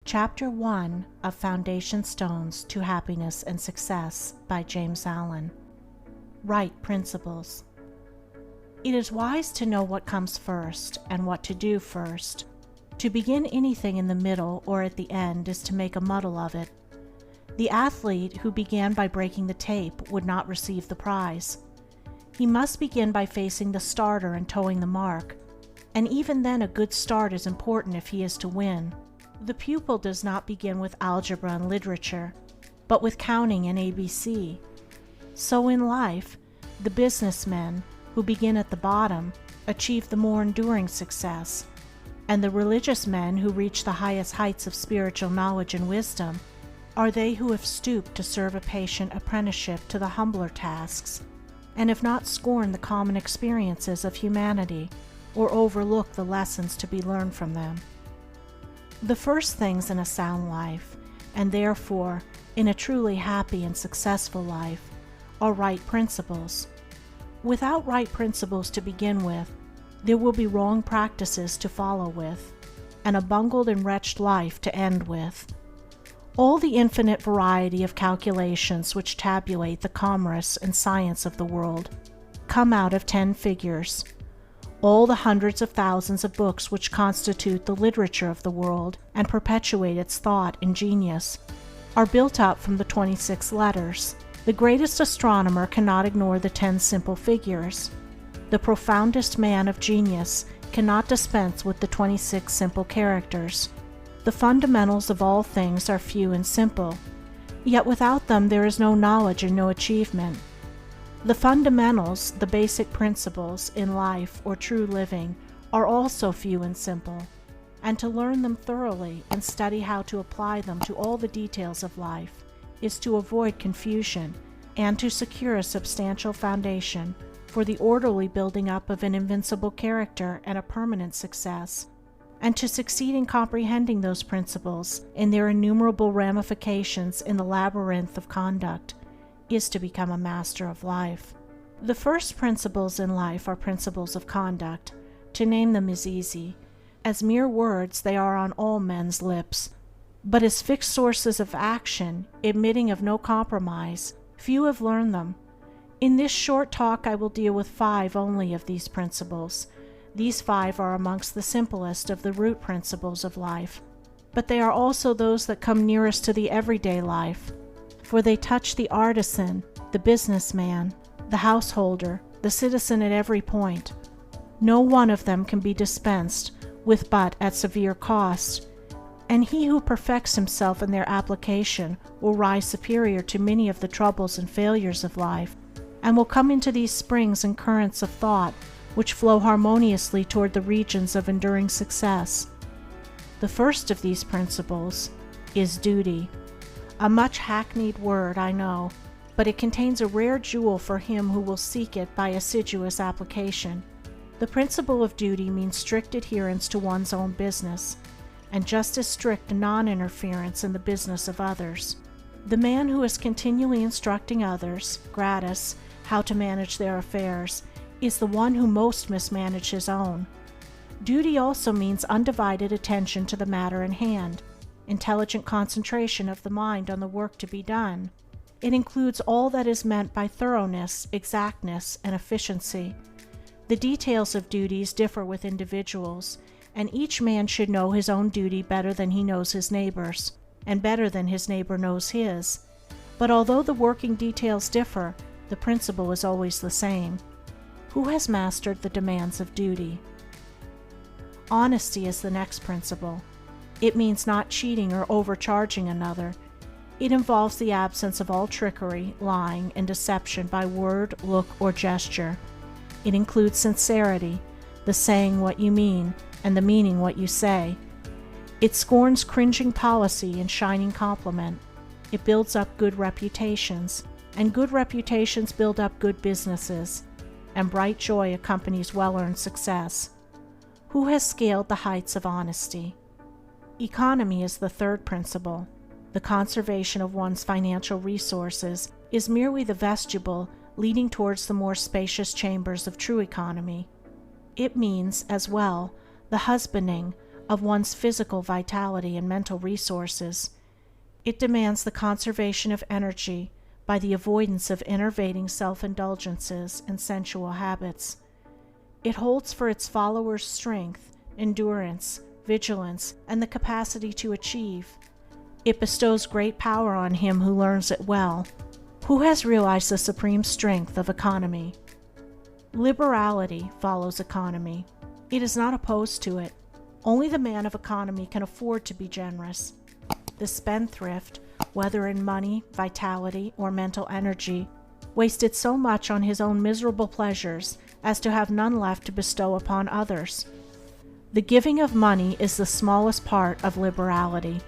Chapter 1 of Foundation Stones to Happiness and Success by James Allen. Right Principles. It is wise to know what comes first and what to do first. To begin anything in the middle or at the end is to make a muddle of it. The athlete who began by breaking the tape would not receive the prize. He must begin by facing the starter and towing the mark, and even then a good start is important if he is to win. The pupil does not begin with algebra and literature, but with counting and ABC. So in life, the businessmen who begin at the bottom achieve the more enduring success, and the religious men who reach the highest heights of spiritual knowledge and wisdom are they who have stooped to serve a patient apprenticeship to the humbler tasks, and have not scorned the common experiences of humanity or overlooked the lessons to be learned from them. The first things in a sound life, and therefore in a truly happy and successful life, are right principles. Without right principles to begin with, there will be wrong practices to follow with, and a bungled and wretched life to end with. All the infinite variety of calculations which tabulate the commerce and science of the world come out of 10 figures. All the hundreds of thousands of books which constitute the literature of the world and perpetuate its thought and genius are built up from the 26 letters. The greatest astronomer cannot ignore the 10 simple figures. The profoundest man of genius cannot dispense with the 26 simple characters. The fundamentals of all things are few and simple, yet without them there is no knowledge and no achievement. The fundamentals, the basic principles in life or true living, are also few and simple, and to learn them thoroughly and study how to apply them to all the details of life is to avoid confusion and to secure a substantial foundation for the orderly building up of an invincible character and a permanent success. And to succeed in comprehending those principles in their innumerable ramifications in the labyrinth of conduct is to become a master of life. The first principles in life are principles of conduct. To name them is easy. As mere words they are on all men's lips, but as fixed sources of action, admitting of no compromise, few have learned them. In this short talk I will deal with 5 only of these principles. These 5 are amongst the simplest of the root principles of life, but they are also those that come nearest to the everyday life, for they touch the artisan, the businessman, the householder, the citizen at every point. No one of them can be dispensed with but at severe cost, and he who perfects himself in their application will rise superior to many of the troubles and failures of life, and will come into these springs and currents of thought which flow harmoniously toward the regions of enduring success. The first of these principles is duty. A much hackneyed word, I know, but it contains a rare jewel for him who will seek it by assiduous application. The principle of duty means strict adherence to one's own business, and just as strict non-interference in the business of others. The man who is continually instructing others, gratis, how to manage their affairs, is the one who most mismanages his own. Duty also means undivided attention to the matter in hand, intelligent concentration of the mind on the work to be done. It includes all that is meant by thoroughness, exactness, and efficiency. The details of duties differ with individuals, and each man should know his own duty better than he knows his neighbor's, and better than his neighbor knows his. But although the working details differ, the principle is always the same. Who has mastered the demands of duty? Honesty is the next principle. It means not cheating or overcharging another. It involves the absence of all trickery, lying, and deception by word, look, or gesture. It includes sincerity, the saying what you mean, and the meaning what you say. It scorns cringing policy and shining compliment. It builds up good reputations, and good reputations build up good businesses, and bright joy accompanies well-earned success. Who has scaled the heights of honesty? Economy is the third principle. The conservation of one's financial resources is merely the vestibule leading towards the more spacious chambers of true economy. It means, as well, the husbanding of one's physical vitality and mental resources. It demands the conservation of energy by the avoidance of enervating self-indulgences and sensual habits. It holds for its followers strength, endurance, vigilance, and the capacity to achieve. It bestows great power on him who learns it well, who has realized the supreme strength of economy. Liberality follows economy. It is not opposed to it. Only the man of economy can afford to be generous. The spendthrift, whether in money, vitality, or mental energy, wasted so much on his own miserable pleasures as to have none left to bestow upon others. The giving of money is the smallest part of liberality.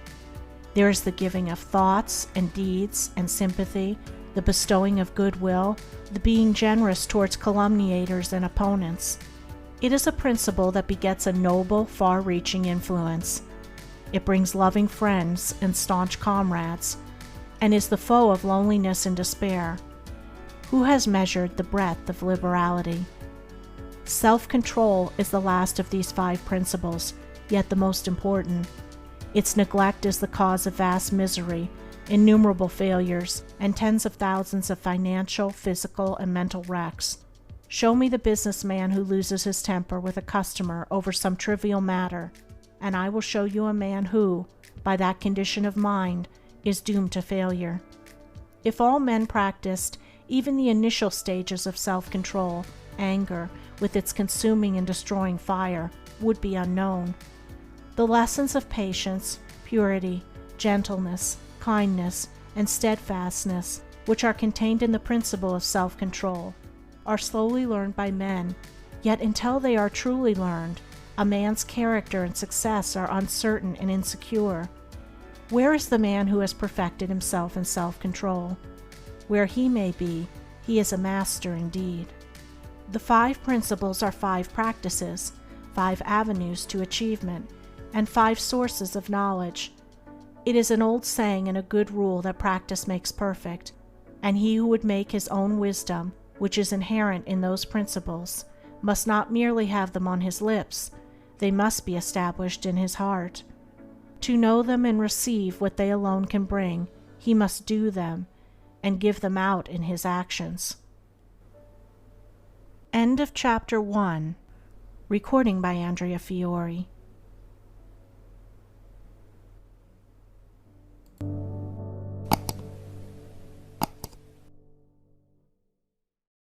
There is the giving of thoughts and deeds and sympathy, the bestowing of goodwill, the being generous towards calumniators and opponents. It is a principle that begets a noble, far-reaching influence. It brings loving friends and staunch comrades, and is the foe of loneliness and despair. Who has measured the breadth of liberality? Self-control is the last of these 5 principles, yet the most important. Its neglect is the cause of vast misery, innumerable failures, and tens of thousands of financial, physical, and mental wrecks. Show me the businessman who loses his temper with a customer over some trivial matter, and I will show you a man who, by that condition of mind, is doomed to failure. If all men practiced even the initial stages of self-control, anger, with its consuming and destroying fire, would be unknown. The lessons of patience, purity, gentleness, kindness, and steadfastness, which are contained in the principle of self-control, are slowly learned by men, yet until they are truly learned, a man's character and success are uncertain and insecure. Where is the man who has perfected himself in self-control? Where he may be, he is a master indeed. The 5 principles are 5 practices, 5 avenues to achievement, and 5 sources of knowledge. It is an old saying and a good rule that practice makes perfect, and he who would make his own wisdom, which is inherent in those principles, must not merely have them on his lips, they must be established in his heart. To know them and receive what they alone can bring, he must do them, and give them out in his actions. End of Chapter 1. Recording by Andrea Fiore.